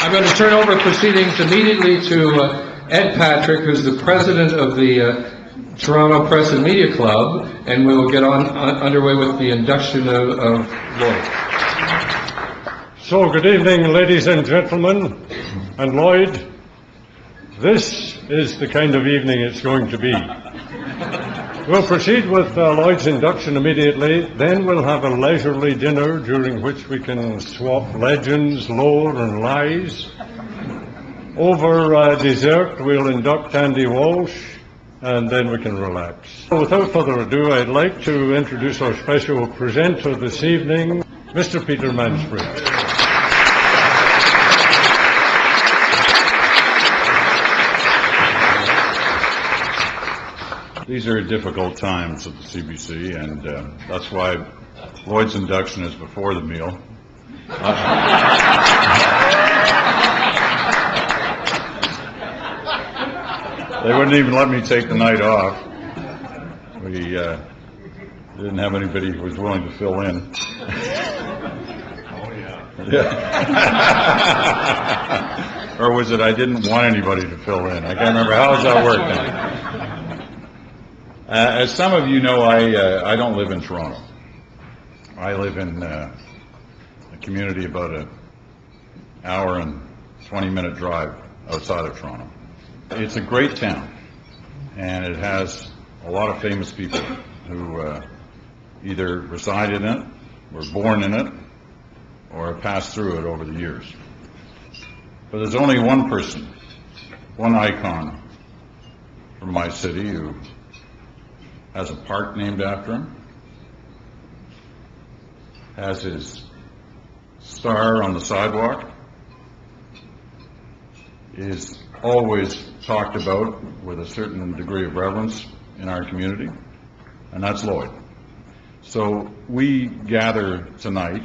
I'm going to turn over proceedings immediately to Ed Patrick, who's the president of the Toronto Press and Media Club, and we will get underway with the induction of Lloyd. So, good evening, ladies and gentlemen, and Lloyd. This is the kind of evening it's going to be. We'll proceed with Lloyd's induction immediately, then we'll have a leisurely dinner during which we can swap legends, lore and lies. Over dessert, we'll induct Andy Walsh, and then we can relax. Without further ado, I'd like to introduce our special presenter this evening, Mr. Peter Mansbridge. These are difficult times at the CBC, and that's why Lloyd's induction is before the meal. They wouldn't even let me take the night off. We didn't have anybody who was willing to fill in. Yeah. Or was it I didn't want anybody to fill in? I can't remember. How does that work now? As some of you know, I don't live in Toronto. I live in a community about an hour and 20-minute drive outside of Toronto. It's a great town, and it has a lot of famous people who either reside in it, were born in it, or have passed through it over the years. But there's only one person, one icon from my city who has a park named after him, has his star on the sidewalk, is always talked about with a certain degree of reverence in our community, and that's Lloyd. So we gather tonight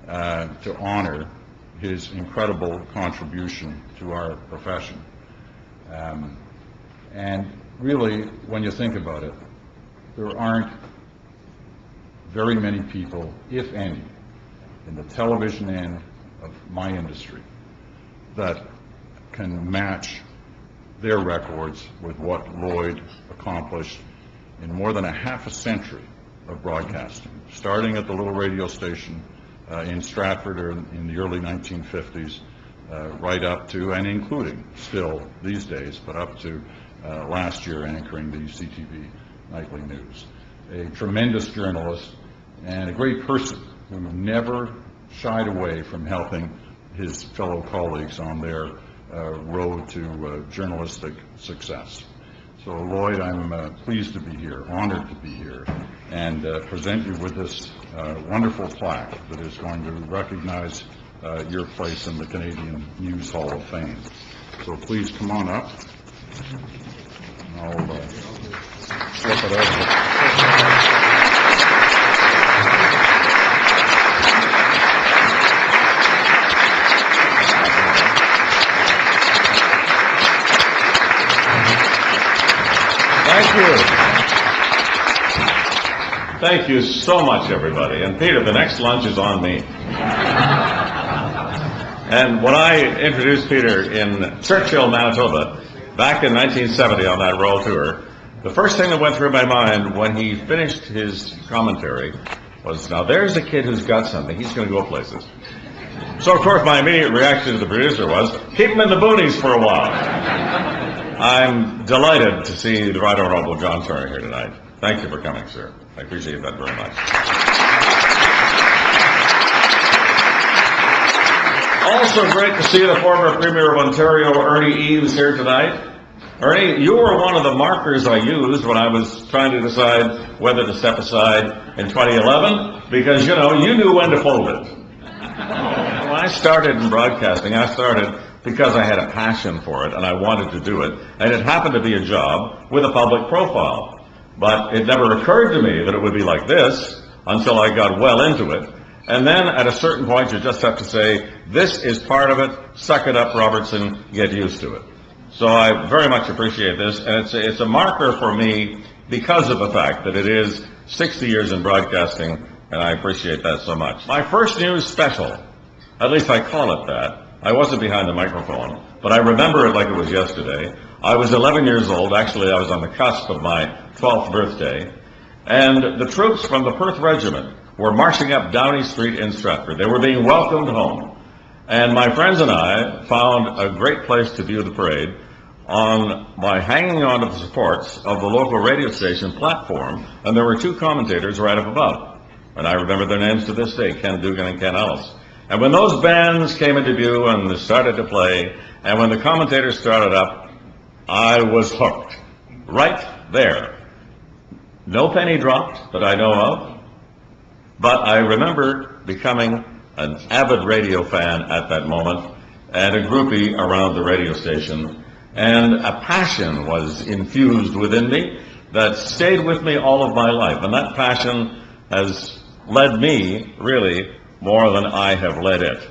to honor his incredible contribution to our profession. And really, when you think about it, there aren't very many people, if any, in the television end of my industry that can match their records with what Lloyd accomplished in more than a half a century of broadcasting, starting at the little radio station in Stratford in the early 1950s, right up to and including still these days, but up to last year anchoring the CTV nightly news. A tremendous journalist and a great person who never shied away from helping his fellow colleagues on their road to journalistic success. So Lloyd, I'm pleased to be here, honored to be here, and present you with this wonderful plaque that is going to recognize your place in the Canadian News Hall of Fame. So please come on up. I'll flip it over. Thank you. Thank you so much, everybody. And Peter, the next lunch is on me. And when I introduced Peter in Churchill, Manitoba, back in 1970 on that Royal tour, the first thing that went through my mind when he finished his commentary was, now there's a kid who's got something. He's going to go places. So, of course, my immediate reaction to the producer was, keep him in the boonies for a while. I'm delighted to see the Right Honorable John Turner here tonight. Thank you for coming, sir. I appreciate that very much. Also great to see the former Premier of Ontario, Ernie Eves, here tonight. Ernie, you were one of the markers I used when I was trying to decide whether to step aside in 2011, because, you know, you knew when to fold it. When I started in broadcasting, I started because I had a passion for it and I wanted to do it, and it happened to be a job with a public profile. But it never occurred to me that it would be like this until I got well into it. And then at a certain point, you just have to say, this is part of it, suck it up, Robertson, get used to it. So I very much appreciate this, and it's a marker for me because of the fact that it is 60 years in broadcasting, and I appreciate that so much. My first news special, at least I call it that, I wasn't behind the microphone, but I remember it like it was yesterday. I was 11 years old. Actually, I was on the cusp of my 12th birthday. And the troops from the Perth Regiment were marching up Downey Street in Stratford. They were being welcomed home. And my friends and I found a great place to view the parade by hanging onto the supports of the local radio station platform, and there were two commentators right up above. And I remember their names to this day, Ken Dugan and Ken Ellis. And when those bands came into view and started to play, and when the commentators started up, I was hooked. Right there. No penny dropped that I know of, but I remember becoming an avid radio fan at that moment, and a groupie around the radio station, and a passion was infused within me that stayed with me all of my life, and that passion has led me, really, more than I have led it.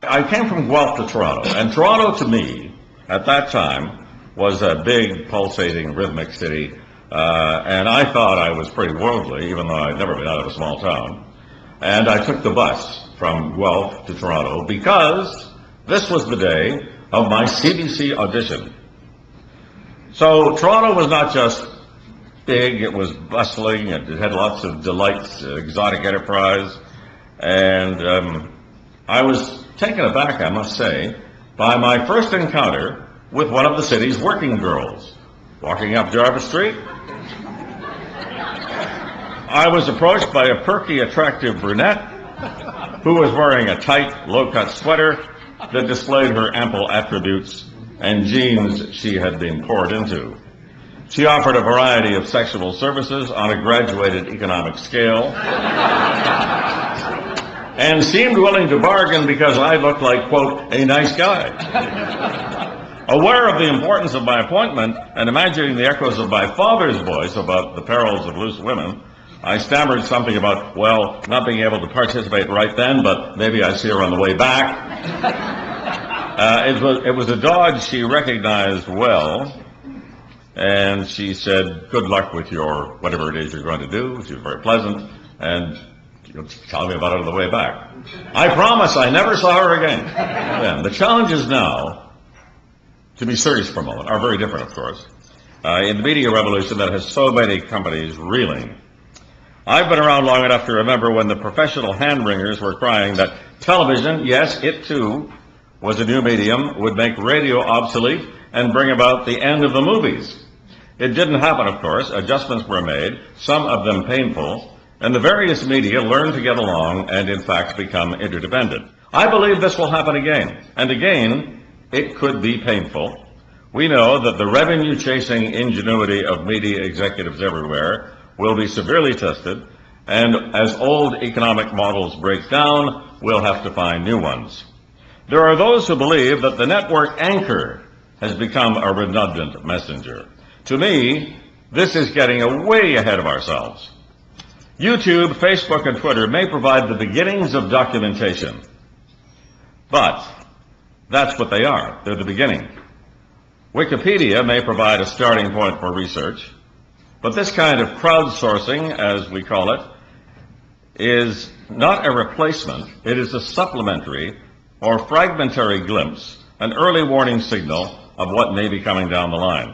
I came from Guelph to Toronto, and Toronto to me, at that time, was a big, pulsating, rhythmic city, and I thought I was pretty worldly, even though I'd never been out of a small town. And I took the bus from Guelph to Toronto because this was the day of my CBC audition. So Toronto was not just big, it was bustling, it had lots of delights, exotic enterprise, and I was taken aback, I must say, by my first encounter with one of the city's working girls. Walking up Jarvis Street, I was approached by a perky, attractive brunette who was wearing a tight, low-cut sweater that displayed her ample attributes and jeans she had been poured into. She offered a variety of sexual services on a graduated economic scale and seemed willing to bargain because I looked like, quote, a nice guy. Aware of the importance of my appointment and imagining the echoes of my father's voice about the perils of loose women, I stammered something about, well, not being able to participate right then, but maybe I see her on the way back. It was a dodge she recognized well, and she said, good luck with your whatever it is you're going to do. She was very pleasant, and you'll tell me about it on the way back. I promise I never saw her again. Then the challenges now, to be serious for a moment, are very different, of course. In the media revolution that has so many companies reeling, I've been around long enough to remember when the professional hand-wringers were crying that television, yes, it too, was a new medium, would make radio obsolete and bring about the end of the movies. It didn't happen, of course. Adjustments were made, some of them painful, and the various media learned to get along and, in fact, become interdependent. I believe this will happen again, and again, it could be painful. We know that the revenue-chasing ingenuity of media executives everywhere will be severely tested, and as old economic models break down, we'll have to find new ones. There are those who believe that the network anchor has become a redundant messenger. To me, this is getting way ahead of ourselves. YouTube, Facebook, and Twitter may provide the beginnings of documentation, but that's what they are. They're the beginning. Wikipedia may provide a starting point for research, but this kind of crowdsourcing, as we call it, is not a replacement. It is a supplementary or fragmentary glimpse, an early warning signal of what may be coming down the line.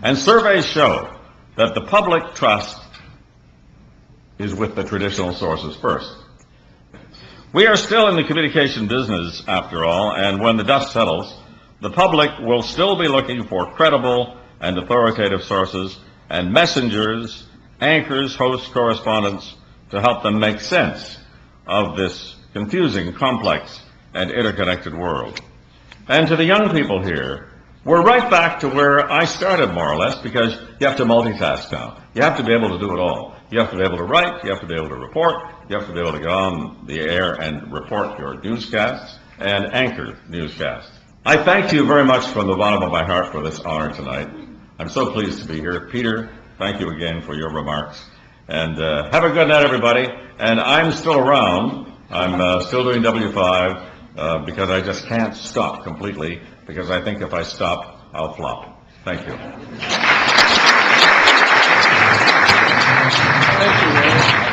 And surveys show that the public trust is with the traditional sources first. We are still in the communication business, after all, and when the dust settles, the public will still be looking for credible and authoritative sources and messengers, anchors, hosts, correspondents, to help them make sense of this confusing, complex, and interconnected world. And to the young people here, we're right back to where I started, more or less, because you have to multitask now. You have to be able to do it all. You have to be able to write, you have to be able to report, you have to be able to get on the air and report your newscasts and anchor newscasts. I thank you very much from the bottom of my heart for this honor tonight. I'm so pleased to be here. Peter, thank you again for your remarks. And have a good night, everybody. And I'm still around. I'm still doing W5 because I just can't stop completely, because I think if I stop, I'll flop. Thank you. Thank you, Ray.